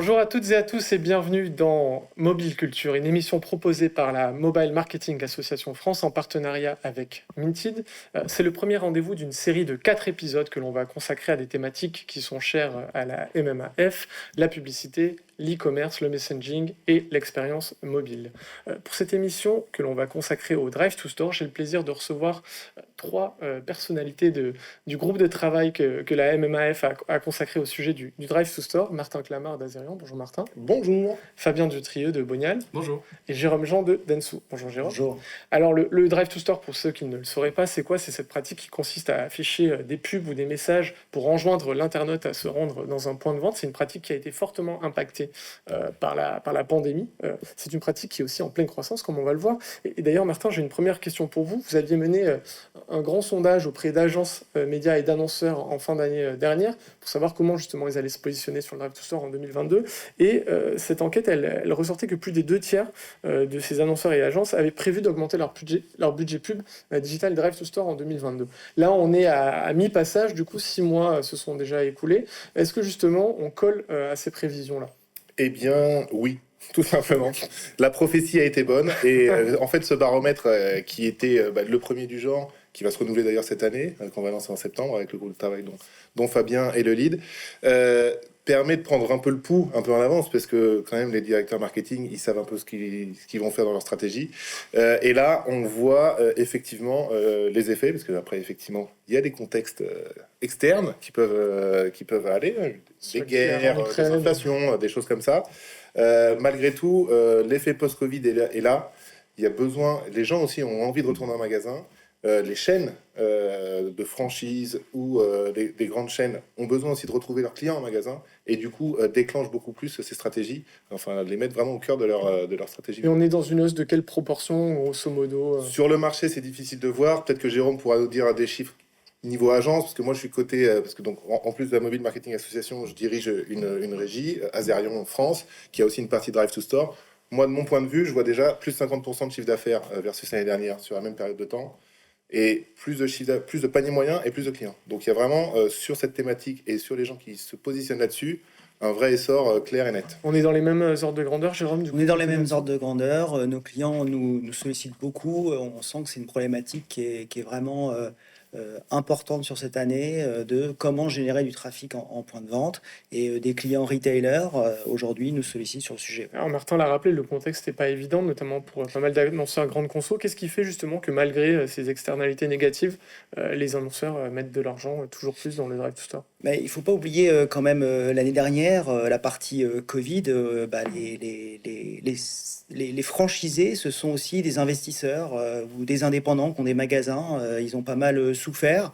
Bonjour à toutes et à tous et bienvenue dans Mobile Culture, une émission proposée par la Mobile Marketing Association France en partenariat avec Minted. C'est le premier rendez-vous d'une série de 4 épisodes que l'on va consacrer à des thématiques qui sont chères à la MMAF, la publicité, l'e-commerce, le messaging et l'expérience mobile. Pour cette émission que l'on va consacrer au Drive to Store, j'ai le plaisir de recevoir 3 personnalités du groupe de travail que la MMAF a consacré au sujet du Drive to Store. Martin Clamart d'Azerian. Bonjour Martin. Bonjour. Fabien Dutrieux de Bonial. Bonjour. Et Jérôme Jean de Dentsu. Bonjour Jérôme. Bonjour. Alors le Drive to Store, pour ceux qui ne le sauraient pas, c'est quoi? C'est cette pratique qui consiste à afficher des pubs ou des messages pour enjoindre l'internaute à se rendre dans un point de vente. C'est une pratique qui a été fortement impactée par la pandémie. C'est une pratique qui est aussi en pleine croissance, comme on va le voir. Et d'ailleurs, Martin, j'ai une première question pour vous. Vous aviez mené un grand sondage auprès d'agences médias et d'annonceurs en fin d'année dernière pour savoir comment justement ils allaient se positionner sur le Drive to Store en 2022. Et cette enquête, elle ressortait que plus des 2/3 de ces annonceurs et agences avaient prévu d'augmenter leur budget pub digital Drive to Store en 2022. Là, on est à mi-passage, du coup 6 mois se sont déjà écoulés. Est-ce que justement on colle à ces prévisions-là? Eh bien, oui. Tout simplement. La prophétie a été bonne et en fait ce baromètre qui était le premier du genre, qui va se renouveler d'ailleurs cette année, qu'on va lancer en septembre avec le groupe de travail dont Fabien est le lead, permet de prendre un peu le pouls un peu en avance parce que quand même les directeurs marketing ils savent un peu ce qu'ils vont faire dans leur stratégie et là on voit effectivement les effets parce que après effectivement il y a des contextes externes qui peuvent aller, des guerres, des inflations, des choses comme ça. Malgré tout, l'effet post-Covid est là. Il y a besoin, les gens aussi ont envie de retourner en magasin. Les chaînes de franchise ou les grandes chaînes ont besoin aussi de retrouver leurs clients en magasin et du coup déclenchent beaucoup plus ces stratégies, enfin les mettre vraiment au cœur de leur stratégie. Et on est dans une hausse de quelle proportion, grosso modo Sur le marché, c'est difficile de voir. Peut-être que Jérôme pourra nous dire des chiffres niveau agence, parce que moi je suis côté, parce que donc en plus de la Mobile Marketing Association, je dirige une régie, Azerion France, qui a aussi une partie Drive to Store. Moi, de mon point de vue, je vois déjà plus de 50% de chiffre d'affaires versus l'année dernière sur la même période de temps, et plus de panier moyen et plus de clients. Donc il y a vraiment sur cette thématique et sur les gens qui se positionnent là-dessus, un vrai essor clair et net. On est dans les mêmes ordres de grandeur, Jérôme? On est dans les mêmes ordres de grandeur. Nos clients nous sollicitent beaucoup. On sent que c'est une problématique qui est vraiment importante sur cette année de comment générer du trafic en point de vente. Et des clients retailers, aujourd'hui, nous sollicitent sur le sujet. Alors Martin l'a rappelé, le contexte n'est pas évident, notamment pour pas mal d'annonceurs grande conso. Qu'est-ce qui fait justement que malgré ces externalités négatives, les annonceurs mettent de l'argent toujours plus dans le Drive to Store? Mais il ne faut pas oublier quand même l'année dernière, la partie Covid, les franchisés, ce sont aussi des investisseurs ou des indépendants qui ont des magasins. Ils ont pas mal souffert.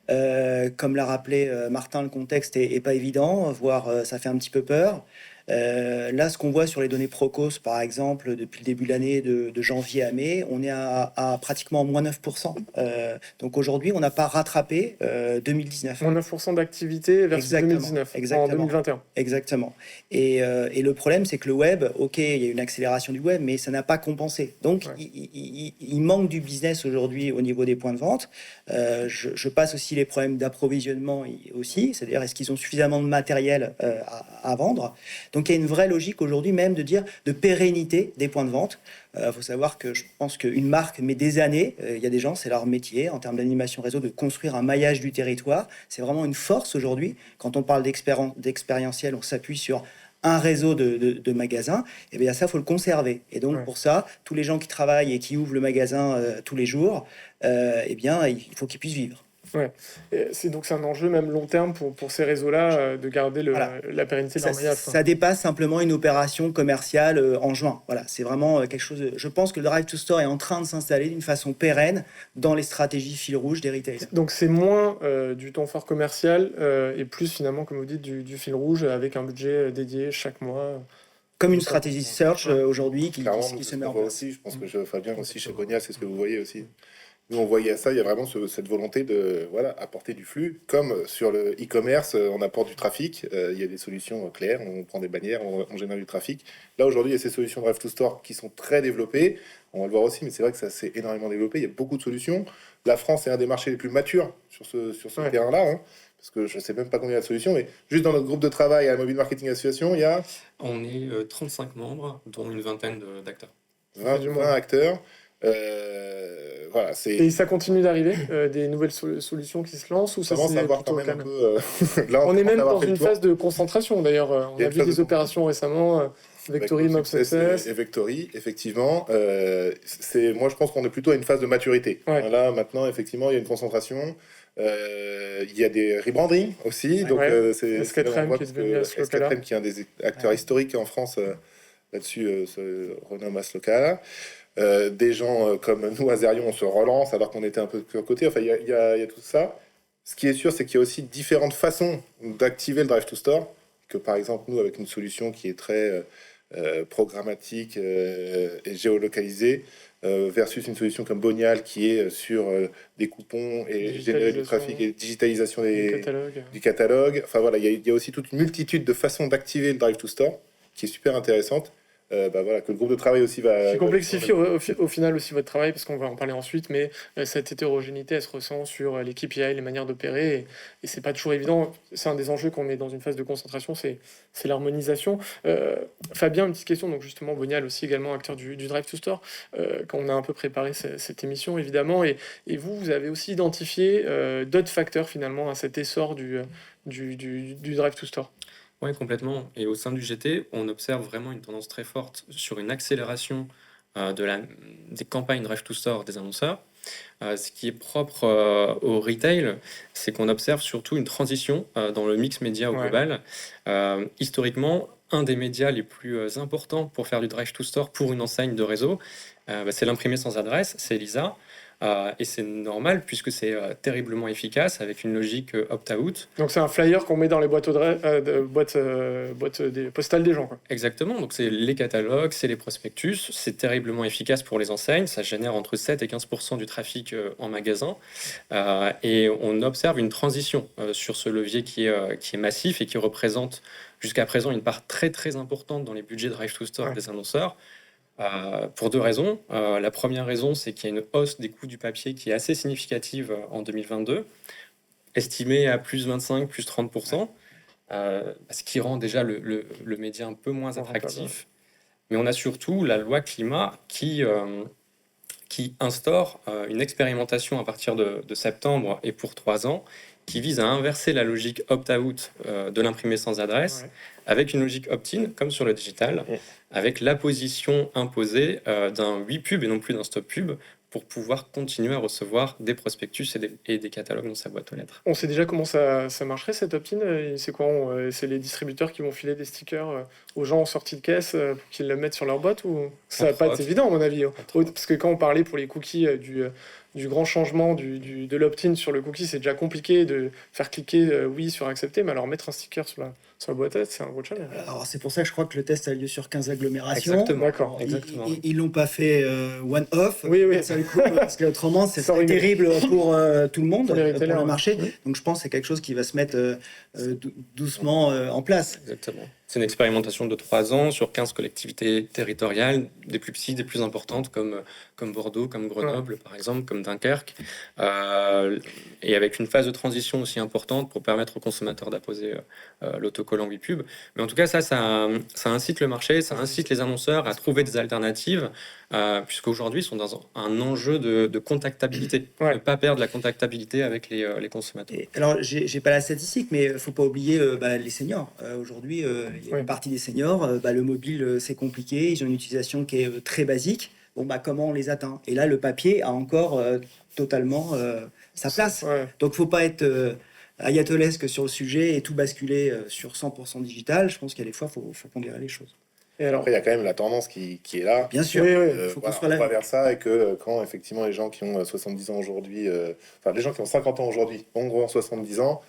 Comme l'a rappelé Martin, le contexte est pas évident, voire ça fait un petit peu peur. Là, ce qu'on voit sur les données Procos, par exemple, depuis le début de l'année, de janvier à mai, on est à pratiquement moins 9%. Donc aujourd'hui, on n'a pas rattrapé 2019. Moins 9% d'activité versus 2019, en 2021. Exactement. Et le problème, c'est que le web, ok, il y a une accélération du web, mais ça n'a pas compensé. Donc, ouais. il manque du business aujourd'hui au niveau des points de vente. Je passe aussi les problèmes d'approvisionnement aussi, c'est-à-dire est-ce qu'ils ont suffisamment de matériel à vendre. Donc il y a une vraie logique aujourd'hui même de dire de pérennité des points de vente. Faut savoir que je pense qu'une marque met des années, il y a des gens, c'est leur métier en termes d'animation réseau, de construire un maillage du territoire. C'est vraiment une force aujourd'hui. Quand on parle d'expérientiel, on s'appuie sur un réseau de magasins, et bien ça, il faut le conserver. Et donc, pour ça, tous les gens qui travaillent et qui ouvrent le magasin tous les jours, eh bien, il faut qu'ils puissent vivre. Ouais. C'est un enjeu même long terme pour ces réseaux-là de garder la pérennité de leur maillage. Ça dépasse simplement une opération commerciale en juin. Voilà, c'est vraiment quelque chose. Je pense que le Drive to Store est en train de s'installer d'une façon pérenne dans les stratégies fil rouge des retailers. Donc c'est moins du temps fort commercial et plus finalement, comme vous dites, du fil rouge avec un budget dédié chaque mois. Comme une stratégie search aujourd'hui qui se met en place. Aussi, je pense que Fabien aussi chez Bonial, c'est ce que vous voyez aussi. Nous, on voyait à ça, il y a vraiment cette volonté de apporter du flux. Comme sur le e-commerce, on apporte du trafic. Il y a des solutions claires, on prend des bannières, on génère du trafic. Là, aujourd'hui, il y a ces solutions Drive to Store qui sont très développées. On va le voir aussi, mais c'est vrai que ça s'est énormément développé. Il y a beaucoup de solutions. La France est un des marchés les plus matures sur ce terrain-là. Hein, parce que je ne sais même pas combien il y a de solutions, mais juste dans notre groupe de travail à la Mobile Marketing Association, il y a... On est 35 membres, dont une vingtaine d'acteurs. 20 acteurs. Et ça continue d'arriver, des nouvelles solutions qui se lancent, ou ça c'est plutôt calme? Là, on est même dans une phase de concentration d'ailleurs. On a vu des opérations récemment, Vectory, Mob Success. Et Vectory, effectivement. Moi, je pense qu'on est plutôt à une phase de maturité. Là, maintenant, effectivement, il y a une concentration. Il y a des rebrandings aussi. Donc, c'est S4M qui est devenu Aslocala. S4M qui est un des acteurs historiques en France là-dessus, se renomme Aslocala. Des gens comme nous, Azerion, on se relance alors qu'on était un peu de côté. Enfin, il y a tout ça. Ce qui est sûr, c'est qu'il y a aussi différentes façons d'activer le Drive to Store. Que par exemple, nous, avec une solution qui est très programmatique et géolocalisée, versus une solution comme Bonial qui est sur des coupons et générer du trafic et digitalisation du catalogue. Enfin voilà, il y a aussi toute une multitude de façons d'activer le Drive to Store qui est super intéressante. Que le groupe de travail aussi va... Qui complexifie au final aussi votre travail, parce qu'on va en parler ensuite, mais cette hétérogénéité, elle se ressent sur les KPI, les manières d'opérer, et c'est pas toujours évident. C'est un des enjeux qu'on est dans une phase de concentration, c'est l'harmonisation. Fabien, une petite question, donc justement, Bonial aussi également acteur du Drive to Store, quand on a un peu préparé cette émission, évidemment, et vous avez aussi identifié d'autres facteurs finalement à cet essor du Drive to Store. Oui, complètement. Et au sein du GT, on observe vraiment une tendance très forte sur une accélération des campagnes Drive to Store des annonceurs. Ce qui est propre au retail, c'est qu'on observe surtout une transition dans le mix média au global. Historiquement, un des médias les plus importants pour faire du Drive to Store pour une enseigne de réseau, c'est l'imprimé sans adresse, c'est Elisa. Et c'est normal puisque c'est terriblement efficace avec une logique opt-out. Donc c'est un flyer qu'on met dans les boîtes postales des gens, quoi. Exactement, donc c'est les catalogues, c'est les prospectus, c'est terriblement efficace pour les enseignes, ça génère entre 7 et 15% du trafic en magasin. Et on observe une transition sur ce levier qui est massif et qui représente jusqu'à présent une part très très importante dans les budgets Drive to Store des annonceurs. Pour deux raisons. La première raison, c'est qu'il y a une hausse des coûts du papier qui est assez significative en 2022, estimée à plus 25, plus 30%, ce qui rend déjà le média un peu moins attractif. Mais on a surtout la loi climat qui instaure une expérimentation à partir de septembre et pour 3 ans, qui vise à inverser la logique opt-out de l'imprimé sans adresse avec une logique opt-in, comme sur le digital, avec l'apposition imposée d'un 8 pub et non plus d'un stop pub pour pouvoir continuer à recevoir des prospectus et des catalogues dans sa boîte aux lettres. On sait déjà comment ça marcherait, cette opt-in. C'est quoi c'est les distributeurs qui vont filer des stickers aux gens en sortie de caisse pour qu'ils le mettent sur leur boîte, ou ça va pas être évident à mon avis, parce que quand on parlait pour les cookies du grand changement de l'opt-in sur le cookie, c'est déjà compliqué de faire cliquer oui sur accepter, mais alors mettre un sticker sur la boîte à lettres, c'est un gros challenge. Alors c'est pour ça que je crois que le test a lieu sur 15 agglomérations. Exactement. D'accord. Exactement. Ils l'ont pas fait one-off, Oui. parce qu'autrement c'est terrible pour tout le monde, pour le marché. Oui. Donc je pense que c'est quelque chose qui va se mettre doucement en place. Exactement. C'est une expérimentation de 3 ans sur 15 collectivités territoriales, des plus petites, des plus importantes, comme Bordeaux, comme Grenoble, par exemple, comme Dunkerque, et avec une phase de transition aussi importante pour permettre aux consommateurs d'apposer l'autocollant 8 pubs. Mais en tout cas, ça incite le marché, ça incite les annonceurs à trouver des alternatives, puisqu'aujourd'hui, ils sont dans un enjeu de contactabilité, ne pas perdre la contactabilité avec les consommateurs. Alors, j'ai pas la statistique, mais il faut pas oublier les seniors. Aujourd'hui, il y a une partie des seniors, le mobile, c'est compliqué, ils ont une utilisation qui est très basique. Bon, comment on les atteint? Et là, le papier a encore totalement sa place. Donc, faut pas être ayatolesque sur le sujet et tout basculer sur 100% digital. Je pense qu'il y a des fois, faut pondérer les choses. Et alors, après, il y a quand même la tendance qui est là. Bien sûr, faut qu'on soit là. On va vers ça, et que quand effectivement les gens qui ont 70 ans aujourd'hui, les gens qui ont 50 ans aujourd'hui auront 70 ans,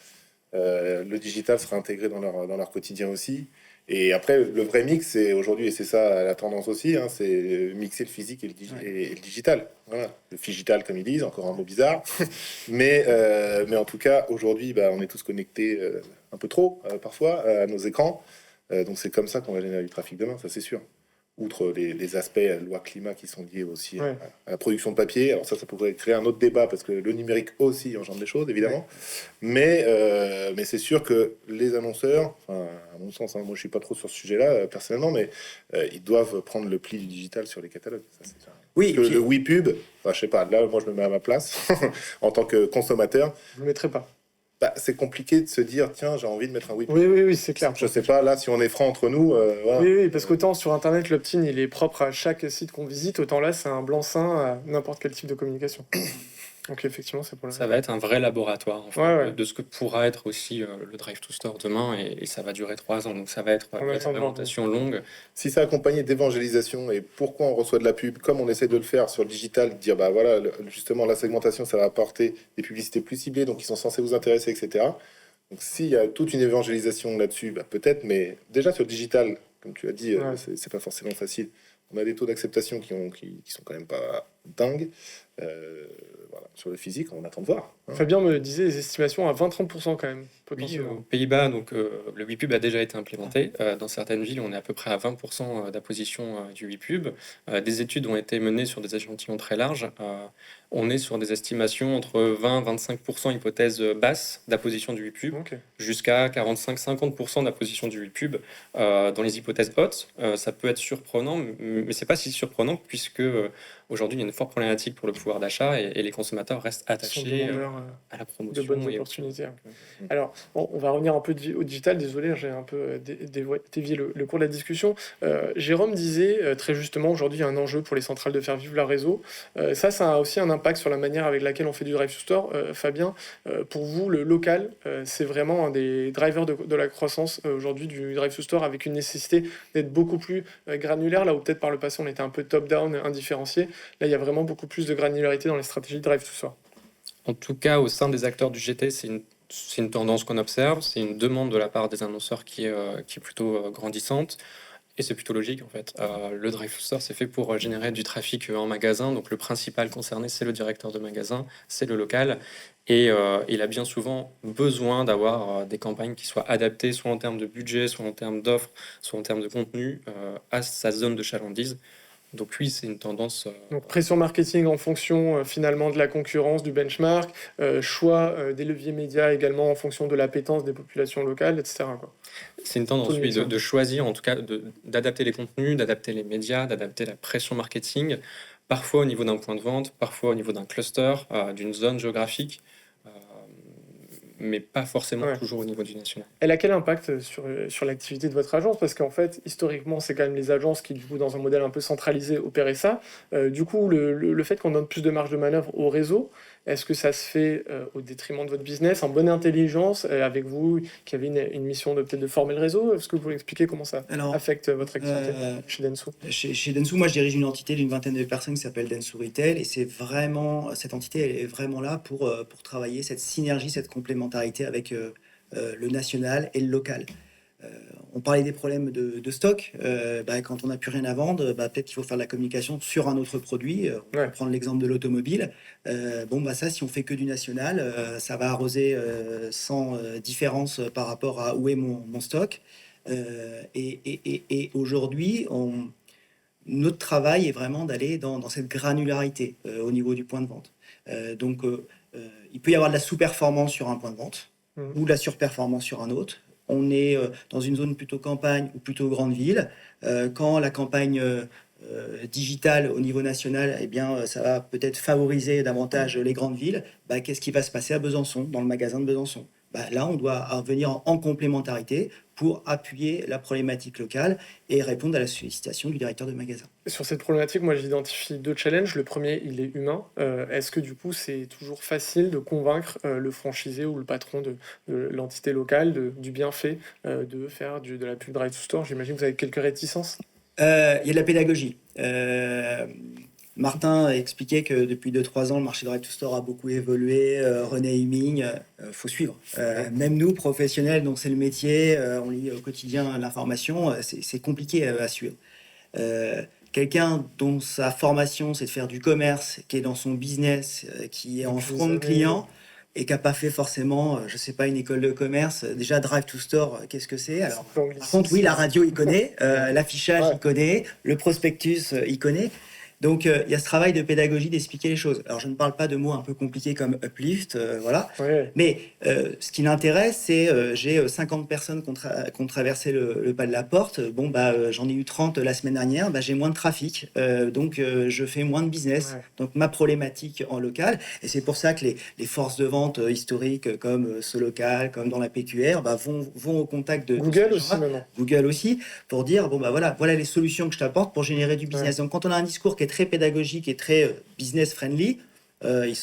le digital sera intégré dans leur quotidien aussi. Et après, le vrai mix, c'est aujourd'hui, et c'est ça la tendance aussi, hein, c'est mixer le physique et le digital. Voilà. Le digital, comme ils disent, encore un mot bizarre. mais en tout cas, aujourd'hui, on est tous connectés un peu trop, parfois, à nos écrans. Donc c'est comme ça qu'on va générer du trafic demain, ça c'est sûr. Outre les aspects loi climat qui sont liés aussi à la production de papier. Alors ça pourrait créer un autre débat, parce que le numérique aussi engendre des choses, évidemment. Mais c'est sûr que les annonceurs, enfin, à mon sens, hein, moi je suis pas trop sur ce sujet-là, personnellement, mais ils doivent prendre le pli du digital sur les catalogues. Ça, c'est ça. Oui, Parce que le WePub, enfin, je sais pas, là moi je me mets à ma place, en tant que consommateur, Je ne le mettrai pas. c'est compliqué de se dire, tiens, j'ai envie de mettre un WePub. Oui, c'est clair. Je sais pas, là, si on est franc entre nous, voilà. Oui, parce qu'autant sur Internet, l'opt-in, il est propre à chaque site qu'on visite, autant là, c'est un blanc-seing à n'importe quel type de communication. Donc effectivement, c'est pour le... Ça va être un vrai laboratoire en fait, Ouais. de ce que pourra être aussi le Drive to Store demain, et ça va durer 3 ans. Donc ça va être On une attend de voir. expérimentation longue. Si c'est accompagné d'évangélisation, et pourquoi on reçoit de la pub, comme on essaie de le faire sur le digital, dire voilà, justement la segmentation, ça va apporter des publicités plus ciblées, donc ils sont censés vous intéresser, etc. Donc s'il y a toute une évangélisation là-dessus, peut-être, mais déjà sur le digital, comme tu as dit, c'est pas forcément facile. On a des taux d'acceptation qui sont quand même pas dingues. Voilà. Sur le physique, on attend de voir. Hein. Fabien me disait des estimations à 20-30% quand même, Oui, potentiellement. aux Pays-Bas, donc, le WePub a déjà été implémenté. Dans certaines villes, on est à peu près à 20% d'apposition du WePub. Des études ont été menées sur des échantillons très larges. On est sur des estimations entre 20-25% hypothèse basse d'apposition du WePub, Ok. jusqu'à 45-50% d'apposition du WePub. Dans les hypothèses hautes, ça peut être surprenant, mais c'est pas si surprenant, puisque aujourd'hui, il y a une forte problématique pour le pouvoir d'achat, et les consommateurs restent Ils sont attachés demandeurs, à la de promotion. bonnes et au- opportunités. Alors, on va revenir un peu au digital. Désolé, j'ai un peu dévié le cours de la discussion. Jérôme disait très justement, aujourd'hui, il y a un enjeu pour les centrales de faire vivre leur réseau. Ça a aussi un impact sur la manière avec laquelle on fait du drive to store. Fabien, pour vous, le local, c'est vraiment un des drivers de la croissance aujourd'hui du drive to store, avec une nécessité d'être beaucoup plus granulaire, là où peut-être par le passé on était un peu top-down, indifférencié. Là, il y a vraiment beaucoup plus de granularité dans les stratégies de drive to store. En tout cas, au sein des acteurs du GT, c'est une tendance qu'on observe, c'est une demande de la part des annonceurs qui est plutôt grandissante, et c'est plutôt logique en fait. Le Drive to Store, c'est fait pour générer du trafic en magasin, donc le principal concerné, c'est le directeur de magasin, c'est le local, et il a bien souvent besoin d'avoir des campagnes qui soient adaptées, soit en termes de budget, soit en termes d'offres, soit en termes de contenu, à sa zone de chalandise. Donc oui, c'est une tendance. Donc pression marketing en fonction finalement de la concurrence, du benchmark, choix des leviers médias également en fonction de l'appétence des populations locales, etc. quoi. C'est une tendance, Tout le oui, mix, hein. de choisir, en tout cas, d'adapter les contenus, d'adapter les médias, d'adapter la pression marketing, parfois au niveau d'un point de vente, parfois au niveau d'un cluster, d'une zone géographique, euh, mais pas forcément Ouais. toujours au niveau du national. Elle a quel impact sur l'activité de votre agence? Parce qu'en fait, historiquement, c'est quand même les agences qui, du coup, dans un modèle un peu centralisé, opéraient ça. Du coup, le fait qu'on donne plus de marge de manœuvre au réseau, est-ce que ça se fait au détriment de votre business, en bonne intelligence, avec vous, qui avez une mission de peut-être de former le réseau? Est-ce que vous pouvez expliquer comment ça Alors, affecte votre activité chez Denso? Chez Denso, moi je dirige une entité d'une vingtaine de personnes qui s'appelle Denso Retail, et c'est vraiment, cette entité elle est vraiment là pour travailler cette synergie, cette complémentarité avec le national et le local. On parlait des problèmes de stock. Quand on n'a plus rien à vendre, peut-être qu'il faut faire de la communication sur un autre produit. On va prendre l'exemple de l'automobile. Ça, si on fait que du national, ça va arroser sans différence par rapport à où est mon stock. Et aujourd'hui, notre travail est vraiment d'aller dans cette granularité au niveau du point de vente. Il peut y avoir de la sous-performance sur un point de vente ou de la surperformance sur un autre. On est dans une zone plutôt campagne ou plutôt grande ville. Quand la campagne digitale au niveau national, ça va peut-être favoriser davantage les grandes villes. Qu'est-ce qui va se passer à Besançon, dans le magasin de Besançon? Là, on doit venir en complémentarité pour appuyer la problématique locale et répondre à la sollicitation du directeur de magasin. Sur cette problématique, moi j'identifie deux challenges. Le premier, il est humain. Est-ce que du coup c'est toujours facile de convaincre le franchisé ou le patron de l'entité locale du bienfait de faire de la pub Drive to Store? J'imagine que vous avez quelques réticences. Il y a de la pédagogie. Martin expliquait que depuis 2-3 ans, le marché de Drive to Store a beaucoup évolué, renaming, faut suivre. Même nous, professionnels, dont c'est le métier, on lit au quotidien l'information, c'est compliqué à suivre. Quelqu'un dont sa formation, c'est de faire du commerce, qui est dans son business, qui est en front client, et qui n'a pas fait forcément, je sais pas, une école de commerce. Déjà, Drive to Store, qu'est-ce que c'est? Alors, par contre, oui, la radio, il connaît, l'affichage, il connaît, le prospectus, il connaît. Donc, il y a ce travail de pédagogie d'expliquer les choses. Alors, je ne parle pas de mots un peu compliqués comme uplift, voilà. Ouais. Mais ce qui l'intéresse, c'est j'ai 50 personnes qui ont traversé le pas de la porte. Bon, j'en ai eu 30 la semaine dernière. J'ai moins de trafic. Donc, je fais moins de business. Ouais. Donc, ma problématique en local. Et c'est pour ça que les forces de vente historiques comme Solocal, comme dans la PQR, vont au contact de Google ces aussi gens-là. maintenant. Google aussi, pour dire, voilà les solutions que je t'apporte pour générer du business. Donc, quand on a un discours qui est très pédagogique et très business friendly, ils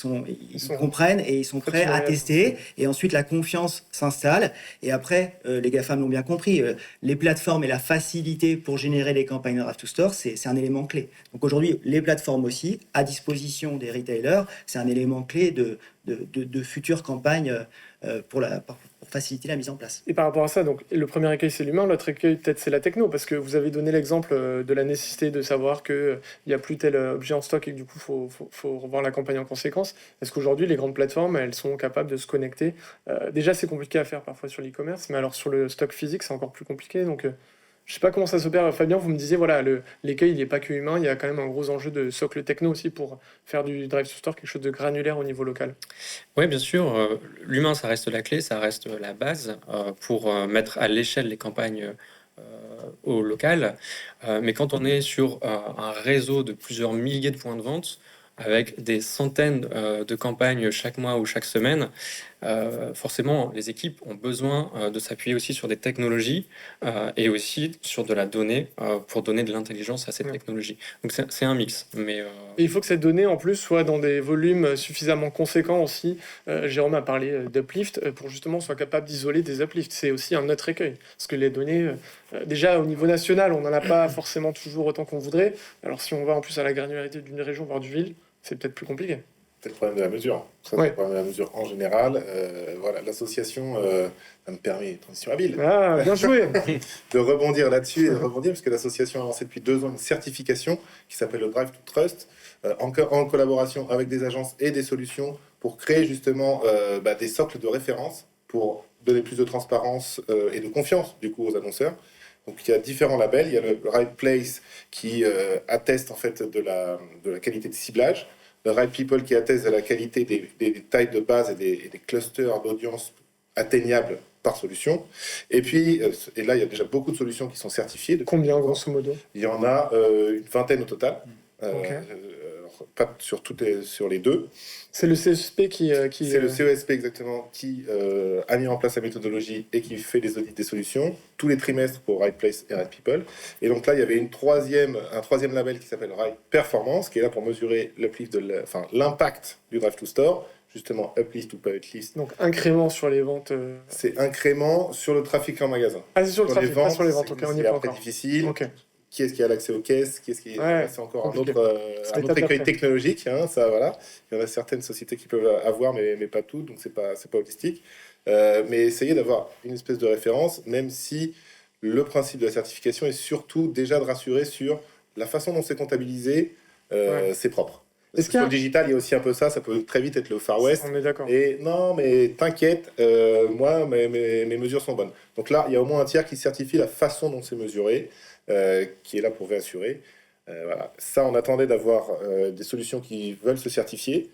comprennent et ils sont prêts à tester. Et ensuite, la confiance s'installe. Et après, les GAFAM l'ont bien compris, les plateformes et la facilité pour générer les campagnes Drive to Store, c'est un élément clé. Donc aujourd'hui, les plateformes aussi, à disposition des retailers, c'est un élément clé de futures campagnes pour faciliter la mise en place. Et par rapport à ça, donc le premier écueil c'est l'humain, l'autre écueil peut-être c'est la techno, parce que vous avez donné l'exemple de la nécessité de savoir qu'il n'y a plus tel objet en stock et que du coup faut revoir la campagne en conséquence. Est-ce qu'aujourd'hui les grandes plateformes elles sont capables de se connecter? Déjà c'est compliqué à faire parfois sur l'e-commerce, mais alors sur le stock physique c'est encore plus compliqué. Donc je sais pas comment ça s'opère. Fabien, vous me disiez voilà l'écueil il n'est pas que humain, il y a quand même un gros enjeu de socle techno aussi pour faire du drive to store quelque chose de granulaire au niveau local. Oui, bien sûr. L'humain, ça reste la clé, ça reste la base pour mettre à l'échelle les campagnes au local. Mais quand on est sur un réseau de plusieurs milliers de points de vente, avec des centaines de campagnes chaque mois ou chaque semaine, forcément, les équipes ont besoin de s'appuyer aussi sur des technologies et aussi sur de la donnée pour donner de l'intelligence à cette technologie. Donc c'est un mix. Mais, Et il faut que cette donnée en plus soit dans des volumes suffisamment conséquents aussi. Jérôme a parlé d'uplift pour justement soit capable d'isoler des uplifts. C'est aussi un autre écueil. Parce que les données, déjà au niveau national, on n'en a pas forcément toujours autant qu'on voudrait. Alors si on va en plus à la granularité d'une région, voire d'une ville, c'est peut-être plus compliqué. C'est le problème de la mesure. Ça, c'est le problème de la mesure en général. Voilà, l'association, ça me permet, transition habile, Ah, bien joué. de rebondir là-dessus et de rebondir, parce que l'association a lancé depuis 2 ans une certification qui s'appelle le Drive to Trust, en collaboration avec des agences et des solutions pour créer justement des socles de référence pour donner plus de transparence et de confiance du coup aux annonceurs. Donc il y a différents labels. Il y a le Right Place qui atteste en fait de la qualité de ciblage. Le Right People qui atteste de la qualité des tailles de base et des clusters d'audience atteignables par solution. Et puis, et là, il y a déjà beaucoup de solutions qui sont certifiées. Combien, grosso modo? Il y en a une vingtaine au total. Pas sur les deux. C'est le CSP qui C'est le CESP exactement qui a mis en place la méthodologie et qui fait les audits des solutions tous les trimestres pour Right Place et Right People. Et donc là, il y avait un troisième label qui s'appelle Right Performance qui est là pour mesurer l'impact du Drive to Store, justement uplift ou pas uplift. Donc incrément sur les ventes. C'est incrément sur le trafic en magasin. Ah, c'est sur le trafic, pas sur les ventes. C'est on y est pas après encore. difficile. Ok. Qui est-ce qui a l'accès aux caisses, c'est encore un compliqué. autre écueil technologique, ça voilà. Il y en a certaines sociétés qui peuvent avoir, mais pas toutes, donc c'est pas holistique. Mais essayer d'avoir une espèce de référence, même si le principe de la certification est surtout déjà de rassurer sur la façon dont c'est comptabilisé, c'est propre. Parce que sur le digital, il y a aussi un peu ça peut très vite être le Far West. On est d'accord. Et non, mais t'inquiète, moi, mes mesures sont bonnes. Donc là, il y a au moins un tiers qui certifie la façon dont c'est mesuré, qui est là pour réassurer. Voilà. Ça, on attendait d'avoir des solutions qui veulent se certifier,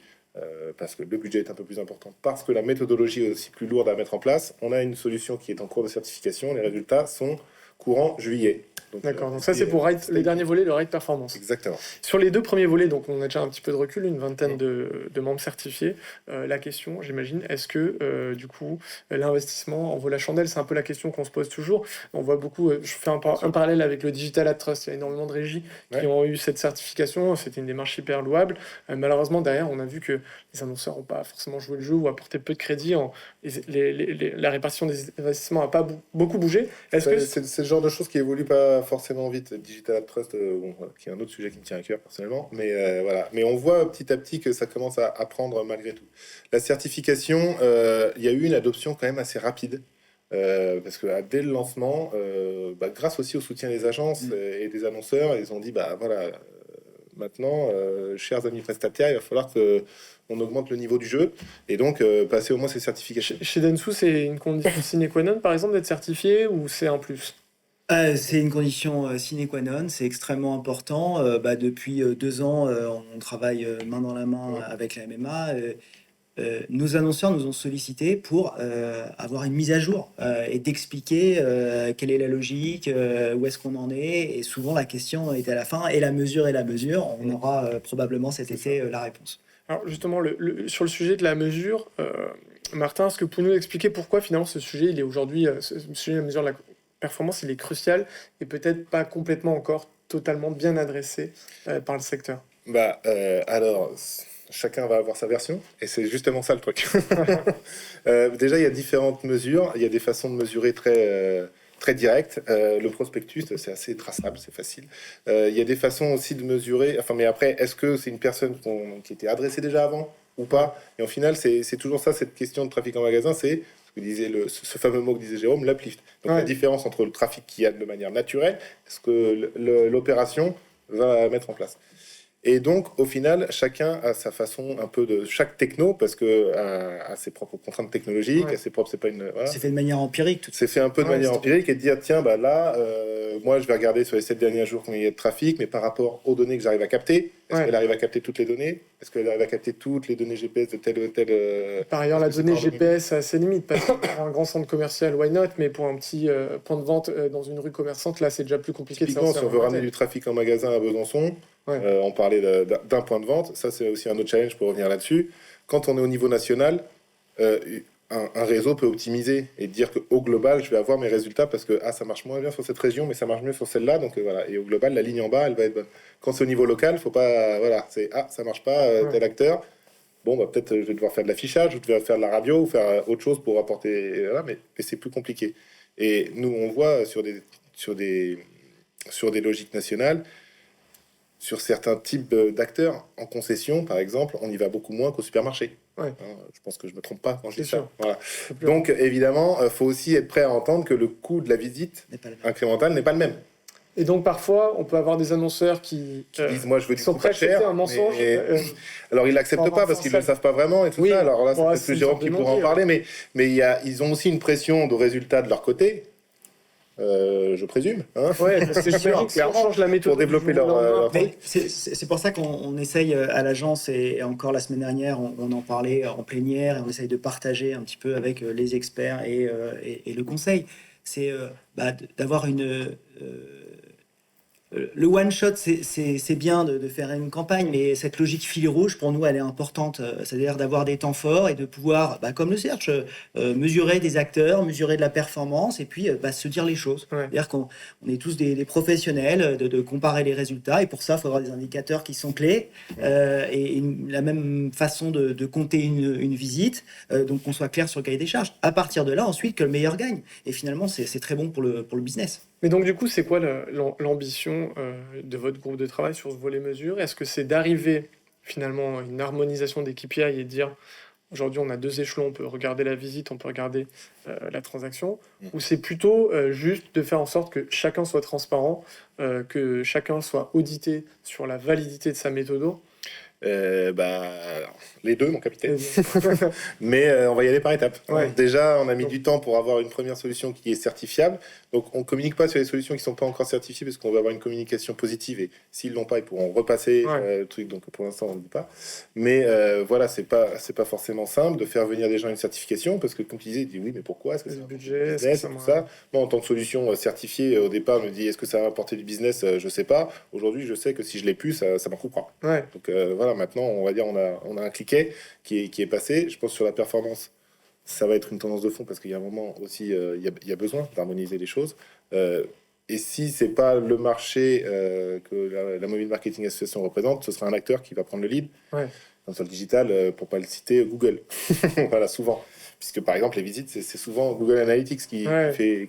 parce que le budget est un peu plus important, parce que la méthodologie est aussi plus lourde à mettre en place. On a une solution qui est en cours de certification. Les résultats sont courant juillet. D'accord, donc ça c'est pour le dernier volet, le Right Performance. Exactement. Sur les 2 premiers volets, donc on a déjà un petit peu de recul, une vingtaine de membres certifiés. La question, j'imagine, est-ce que du coup l'investissement en vaut la chandelle? C'est un peu la question qu'on se pose toujours. On voit beaucoup, je fais un parallèle avec le Digital Ad Trust, il y a énormément de régies qui ont eu cette certification, c'était une démarche hyper louable. Malheureusement, derrière, on a vu que les annonceurs n'ont pas forcément joué le jeu ou apporté peu de crédit. La répartition des investissements n'a pas beaucoup bougé. C'est le genre de choses qui évoluent pas forcément vite. Digital Trust, voilà, qui est un autre sujet qui me tient à cœur personnellement. Mais voilà. Mais on voit petit à petit que ça commence à prendre malgré tout. La certification, il y a eu une adoption quand même assez rapide. Parce que dès le lancement, grâce aussi au soutien des agences et des annonceurs, ils ont dit voilà, maintenant, chers amis prestataires, il va falloir que on augmente le niveau du jeu et donc passer au moins ces certifications. Chez Dentsu, c'est une condition sine qua non, par exemple, d'être certifié ou c'est un plus? C'est une condition sine qua non, c'est extrêmement important. Depuis 2 ans, on travaille main dans la main avec la MMA. Nos annonceurs nous ont sollicité pour avoir une mise à jour et d'expliquer quelle est la logique, où est-ce qu'on en est. Et souvent, la question est à la fin, et la mesure. On aura probablement cet été la réponse. Alors justement, sur le sujet de la mesure, Martin, est-ce que vous pouvez nous expliquer pourquoi finalement ce sujet, il est aujourd'hui, ce sujet de la mesure de la performance, il est crucial et peut-être pas complètement encore totalement bien adressé par le secteur? Alors, chacun va avoir sa version, et c'est justement ça le truc. Déjà, il y a différentes mesures, il y a des façons de mesurer très directes. Le prospectus, c'est assez traçable, c'est facile. Il y a des façons aussi de mesurer, mais après, est-ce que c'est une personne qui était adressée déjà avant ou pas? Et au final, c'est toujours ça, cette question de trafic en magasin, c'est ce que disait ce fameux mot que disait Jérôme, l'uplift. Donc la différence entre le trafic qu'il y a de manière naturelle, ce que l'opération va mettre en place. Et donc, au final, chacun a sa façon un peu de chaque techno, parce que a ses propres contraintes technologiques, a ses propres, c'est pas une. Voilà. C'est fait de manière empirique. C'est fait un peu de manière empirique et de dire tiens, là, moi, je vais regarder sur les 7 derniers jours combien il y a de trafic, mais par rapport aux données que j'arrive à capter, est-ce qu'elle arrive à capter toutes les données? Est-ce qu'elle arrive à capter toutes les données GPS de tel ou tel. Par ailleurs, la donnée GPS a ses limites, parce que pour un grand centre commercial, why not? Mais pour un petit point de vente dans une rue commerçante, là, c'est déjà plus compliqué. Typiquement, si on veut ramener du trafic en magasin à Besançon, on parlait d'un point de vente, ça c'est aussi un autre challenge pour revenir là-dessus. Quand on est au niveau national, un réseau peut optimiser et dire qu'au global, je vais avoir mes résultats parce que ça marche moins bien sur cette région, mais ça marche mieux sur celle-là. Donc voilà. Et au global, la ligne en bas, elle va être bonne. Quand c'est au niveau local, faut pas. Voilà, c'est ça marche pas, tel acteur. Bon, peut-être je vais devoir faire de l'affichage, je vais faire de la radio ou faire autre chose pour apporter. Voilà, mais c'est plus compliqué. Et nous, on voit sur des logiques nationales. Sur certains types d'acteurs, en concession, par exemple, on y va beaucoup moins qu'au supermarché. Je pense que je ne me trompe pas quand je dis ça. Voilà. Donc, évidemment, il faut aussi être prêt à entendre que le coût de la visite incrémentale n'est pas le même. Et donc, parfois, on peut avoir des annonceurs qui disent, moi, je veux du sont prêts à accepter un mensonge. Alors, ils ne l'acceptent pas parce qu'ils ne le savent pas vraiment et tout ça. Alors là, c'est peut-être que Jérôme qui pourra en parler. Mais ils ont aussi une pression de résultats de leur côté. Je présume. Parce que j'imagine que on change la méthode pour développer leur c'est pour ça qu'on essaye à l'agence, et encore la semaine dernière, on en parlait en plénière, et on essaye de partager un petit peu avec les experts et le conseil. C'est d'avoir le one shot, c'est bien de faire une campagne, mais cette logique filet rouge, pour nous, elle est importante. C'est-à-dire d'avoir des temps forts et de pouvoir, comme le Search, mesurer des acteurs, mesurer de la performance et puis se dire les choses. C'est-à-dire qu'on est tous des professionnels, de comparer les résultats, et pour ça, il faut avoir des indicateurs qui sont clés et la même façon de compter une visite, donc qu'on soit clair sur le cahier des charges. À partir de là, ensuite, que le meilleur gagne. Et finalement, c'est très bon pour le business. Mais donc, du coup, c'est quoi l'ambition de votre groupe de travail sur ce volet mesure? Est-ce que c'est d'arriver finalement à une harmonisation des KPI et de dire aujourd'hui on a 2 échelons, on peut regarder la visite, on peut regarder la transaction, ou c'est plutôt juste de faire en sorte que chacun soit transparent, que chacun soit audité sur la validité de sa méthode? Les deux, mon capitaine. Mais on va y aller par étapes. Déjà, on a mis du temps pour avoir une première solution qui est certifiable. Donc, on ne communique pas sur les solutions qui ne sont pas encore certifiées parce qu'on va avoir une communication positive. Et s'ils ne l'ont pas, ils pourront repasser le truc. Donc, pour l'instant, on ne le dit pas. Mais voilà, c'est pas forcément simple de faire venir des gens à une certification parce que, comme tu disais, ils disent oui, mais pourquoi? Est-ce que c'est le budget, tout ça? Moi, en tant que solution certifiée, au départ, je me dis est-ce que ça va apporter du business? Je ne sais pas. Aujourd'hui, je sais que si je l'ai plus, ça m'en coupera. Donc, voilà, maintenant, on va dire on a un cliquet qui est passé. Je pense sur la performance, ça va être une tendance de fond parce qu'il y a un moment aussi, il y a besoin d'harmoniser les choses. Et si c'est pas le marché que la Mobile Marketing Association représente, ce sera un acteur qui va prendre le lead. Ouais. Comme sur le digital, pour pas le citer, Google. Voilà, souvent. Puisque par exemple, les visites, c'est souvent Google Analytics qui est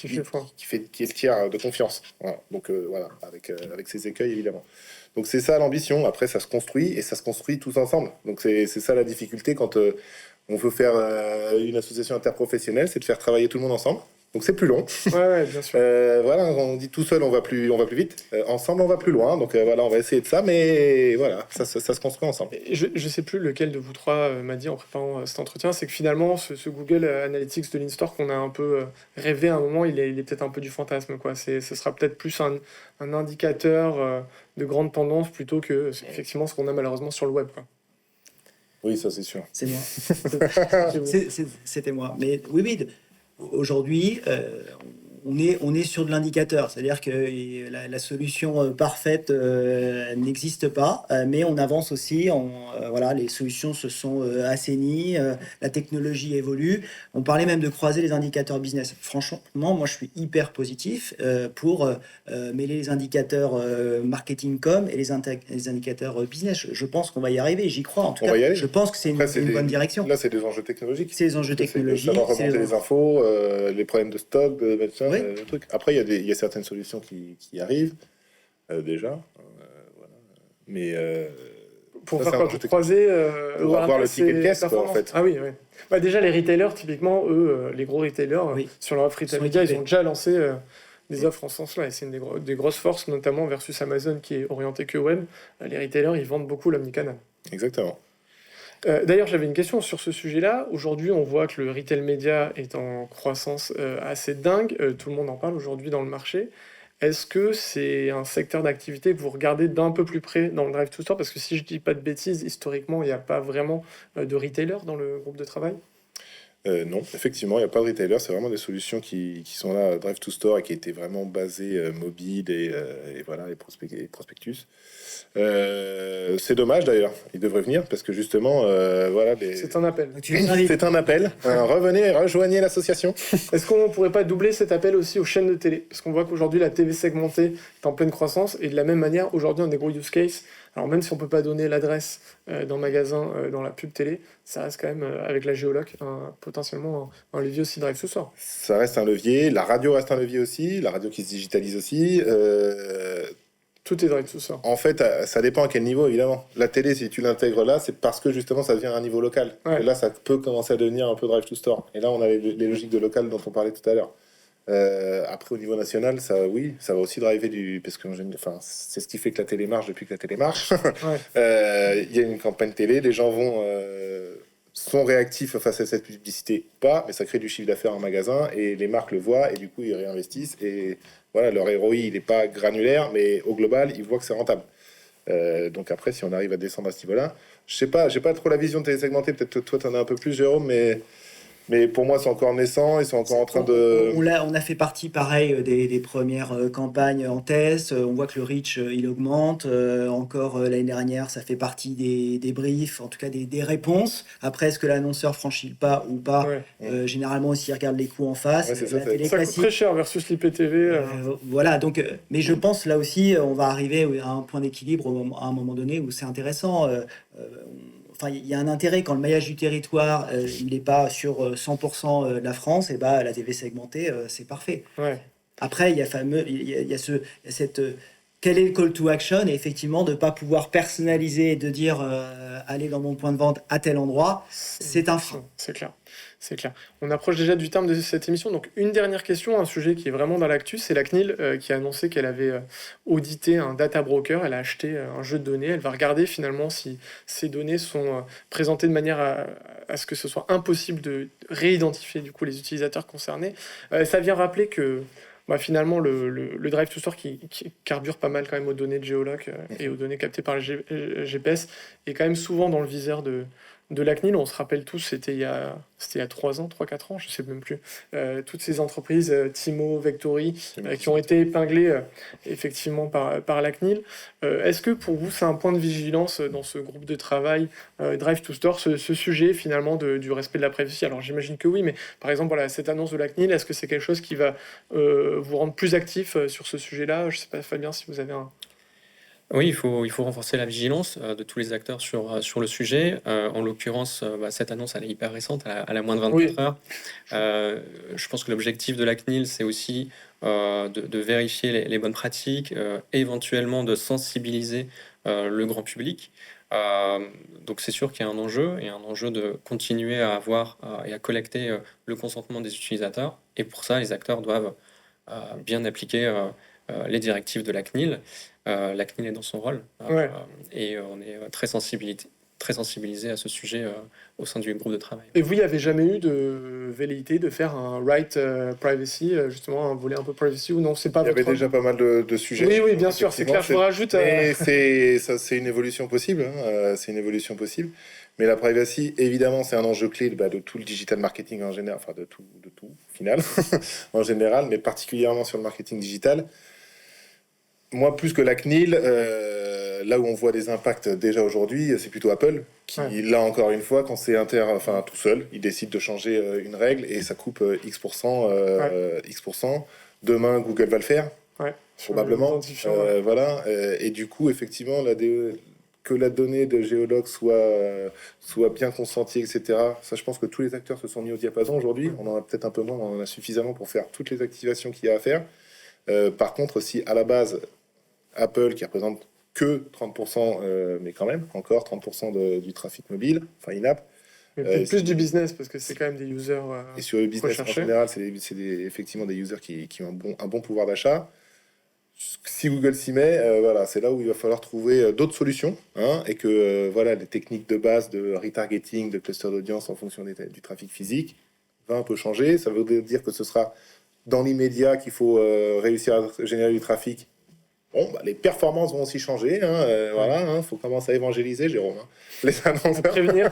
le tiers de confiance. Voilà. Donc voilà, avec ses écueils évidemment. Donc c'est ça l'ambition. Après, ça se construit et ça se construit tous ensemble. Donc c'est ça la difficulté quand on veut faire une association interprofessionnelle, c'est de faire travailler tout le monde ensemble. Donc c'est plus long. Ouais, bien sûr. Voilà, on dit tout seul on va plus vite. Ensemble on va plus loin. Donc voilà, on va essayer de ça, mais voilà, ça se construit ensemble. Et je sais plus lequel de vous trois m'a dit en préparant cet entretien, c'est que finalement ce Google Analytics de l'InStore qu'on a un peu rêvé à un moment, il est peut-être un peu du fantasme, quoi. Ce sera peut-être plus un indicateur de grande tendance plutôt que effectivement ce qu'on a malheureusement sur le web, quoi. Oui, ça c'est sûr. C'est moi. C'était moi. Mais oui, aujourd'hui, on est sur de l'indicateur. C'est-à-dire que la solution parfaite n'existe pas, mais on avance aussi. Voilà, les solutions se sont assainies, la technologie évolue. On parlait même de croiser les indicateurs business. Franchement, moi, je suis hyper positif pour mêler les indicateurs marketing com et les indicateurs business. Je pense qu'on va y arriver. J'y crois. En tout cas, je pense que c'est une bonne direction. Là, c'est des enjeux technologiques. C'est les enjeux technologiques. Savoir remonter les infos, les problèmes de stock, de médecins, le truc. Après, il y a certaines solutions qui arrivent déjà. Voilà. Mais pour faire quoi? Pour croiser pour avoir le ticket de caisse, quoi, en fait. Ah oui, oui. Bah, déjà, les retailers, typiquement, eux, les gros retailers, sur leur offre retail media, ils ont déjà lancé des offres en ce sens-là. Et c'est une des grosses forces, notamment versus Amazon, qui est orienté que web. Les retailers, ils vendent beaucoup l'omnicanal. Exactement. D'ailleurs, j'avais une question sur ce sujet-là. Aujourd'hui, on voit que le retail média est en croissance assez dingue. Tout le monde en parle aujourd'hui dans le marché. Est-ce que c'est un secteur d'activité que vous regardez d'un peu plus près dans le Drive to Store? Parce que si je dis pas de bêtises, historiquement, il n'y a pas vraiment de retailer dans le groupe de travail. Non, effectivement, il n'y a pas de retailer. C'est vraiment des solutions qui sont là, Drive to Store, et qui étaient vraiment basées mobile et voilà, les prospectus. C'est dommage d'ailleurs, ils devraient venir parce que justement, voilà. C'est un appel. C'est un appel. Revenez, rejoignez l'association. Est-ce qu'on ne pourrait pas doubler cet appel aussi aux chaînes de télé? Parce qu'on voit qu'aujourd'hui, la TV segmentée est en pleine croissance et de la même manière, aujourd'hui, un des gros use cases. Alors même si on peut pas donner l'adresse d'un magasin dans la pub télé, ça reste quand même, avec la géoloc, potentiellement un levier aussi Drive to Store. Ça reste un levier. La radio reste un levier aussi. La radio qui se digitalise aussi. Tout est Drive to Store. En fait, ça dépend à quel niveau, évidemment. La télé, si tu l'intègres là, c'est parce que justement, ça devient un niveau local. Ouais. Et là, ça peut commencer à devenir un peu Drive to Store. Et là, on a les logiques de local dont on parlait tout à l'heure. Après, au niveau national, ça va aussi driver parce que c'est ce qui fait que la télé marche depuis que la télé marche. Ouais. Il y a une campagne télé, les gens sont réactifs face à cette publicité, pas, mais ça crée du chiffre d'affaires en magasin et les marques le voient et du coup ils réinvestissent et voilà, leur ROI il n'est pas granulaire, mais au global ils voient que c'est rentable. Donc après, si on arrive à descendre à ce niveau-là, je sais pas, j'ai pas trop la vision télésegmentée, peut-être que toi tu en as un peu plus, Jérôme, mais pour moi, c'est encore naissant. Ils sont encore en train de... On a fait partie, pareil, des premières campagnes en test. On voit que le reach, il augmente. Encore l'année dernière, ça fait partie des briefs, en tout cas des réponses. Après, est-ce que l'annonceur franchit le pas ou pas? Généralement aussi, il regarde les coûts en face. Ouais, ça coûte très cher versus l'IPTV. Voilà, donc, mais je pense, là aussi, on va arriver à un point d'équilibre à un moment donné où c'est intéressant. Enfin, il y a un intérêt quand le maillage du territoire, il n'est pas sur 100% de la France, et bah, la TV segmentée, c'est parfait. Ouais. Après, il y a cette... quel est le call to action? Et effectivement, de ne pas pouvoir personnaliser et de dire aller dans mon point de vente à tel endroit, c'est un frein. C'est clair. C'est clair. On approche déjà du terme de cette émission. Donc, une dernière question, un sujet qui est vraiment dans l'actu, c'est la CNIL qui a annoncé qu'elle avait audité un data broker. Elle a acheté un jeu de données. Elle va regarder finalement si ces données sont présentées de manière à ce que ce soit impossible de réidentifier du coup les utilisateurs concernés. Ça vient rappeler que finalement, le Drive to Store qui carbure pas mal quand même aux données de géoloc et aux données captées par le GPS est quand même souvent dans le viseur de la CNIL. On se rappelle tous, c'était il y a 3 ans, 3-4 ans, je ne sais même plus. Toutes ces entreprises, Timo, Vectory, qui ont été épinglées effectivement par la CNIL. Est-ce que pour vous, c'est un point de vigilance dans ce groupe de travail Drive to Store, ce sujet finalement du respect de la privacy? Alors j'imagine que oui, mais par exemple, voilà, cette annonce de la CNIL, est-ce que c'est quelque chose qui va vous rendre plus actif sur ce sujet-là? Je ne sais pas, Fabien, si vous avez un... Oui, il faut renforcer la vigilance de tous les acteurs sur le sujet. En l'occurrence, cette annonce, elle est hyper récente, à la moins de 24 heures. Je pense que l'objectif de la CNIL, c'est aussi de vérifier les bonnes pratiques, éventuellement de sensibiliser le grand public. Donc c'est sûr qu'il y a un enjeu de continuer à avoir et à collecter le consentement des utilisateurs. Et pour ça, les acteurs doivent bien appliquer les directives de la CNIL. La CNIL est dans son rôle et on est très sensibilisé à ce sujet au sein du groupe de travail. Et vous, il n'y avait jamais eu de velléité de faire un right privacy, justement un volet un peu privacy, ou non, c'est pas votre... Il y avait déjà pas mal de sujets. Oui, bien sûr, c'est clair, je vous rajoute... Mais c'est une évolution possible, c'est une évolution possible. Mais la privacy, évidemment, c'est un enjeu clé de tout le digital marketing en général, enfin de tout au final, en général, mais particulièrement sur le marketing digital. Moi, plus que la CNIL, là où on voit des impacts déjà aujourd'hui, c'est plutôt Apple, qui, là encore une fois, quand c'est tout seul, il décide de changer une règle et ça coupe X%. Demain, Google va le faire, probablement. Voilà. Et du coup, effectivement, que la donnée de géologue soit bien consentie, etc. Ça, je pense que tous les acteurs se sont mis au diapason aujourd'hui. On en a peut-être un peu moins, mais on en a suffisamment pour faire toutes les activations qu'il y a à faire. Par contre, si à la base, Apple, qui représente que 30%, mais quand même, encore 30% du trafic mobile, enfin in-app. Mais peut-être plus du business, parce que c'est quand même des users. Et sur le business en général, c'est effectivement des users qui ont un bon pouvoir d'achat. Si Google s'y met, voilà, c'est là où il va falloir trouver d'autres solutions, et que voilà, les techniques de base de retargeting, de cluster d'audience en fonction du trafic physique va un peu changer. Ça veut dire que ce sera dans l'immédiat qu'il faut réussir à générer du trafic. Bon, les performances vont aussi changer. Voilà, faut commencer à évangéliser, Jérôme. Les annonceurs. Prévenir.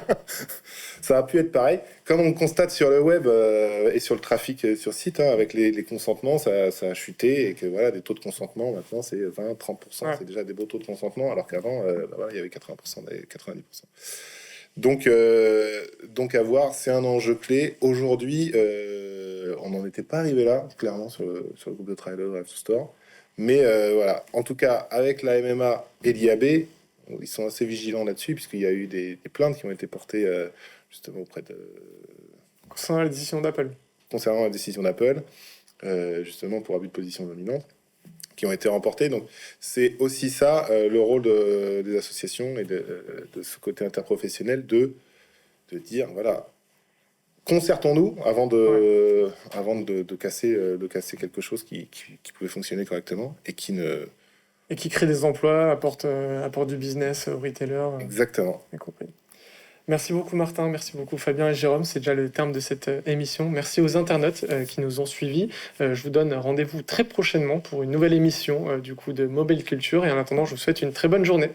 Ça a pu être pareil. Comme on constate sur le web et sur le trafic sur site, avec les consentements, ça a chuté et que voilà, des taux de consentement maintenant c'est 20-30%. C'est déjà des beaux taux de consentement, alors qu'avant, il y avait 80%, 90%. Donc à voir, c'est un enjeu clé. Aujourd'hui, on n'en était pas arrivé là, clairement, sur le groupe de travail de Drive to Store. Mais voilà, en tout cas, avec la MMA et l'IAB, ils sont assez vigilants là-dessus, puisqu'il y a eu des plaintes qui ont été portées justement auprès de... Concernant la décision d'Apple. Concernant la décision d'Apple, justement pour abus de position dominante, qui ont été remportées. Donc c'est aussi ça, le rôle des associations et de ce côté interprofessionnel de dire, voilà, concertons-nous avant de casser quelque chose qui pouvait fonctionner correctement et qui crée des emplois, apporte du business aux retailers. Exactement. Compris. Merci beaucoup Martin, merci beaucoup Fabien et Jérôme, c'est déjà le terme de cette émission. Merci aux internautes qui nous ont suivis. Je vous donne rendez-vous très prochainement pour une nouvelle émission du coup de Mobile Culture et en attendant je vous souhaite une très bonne journée.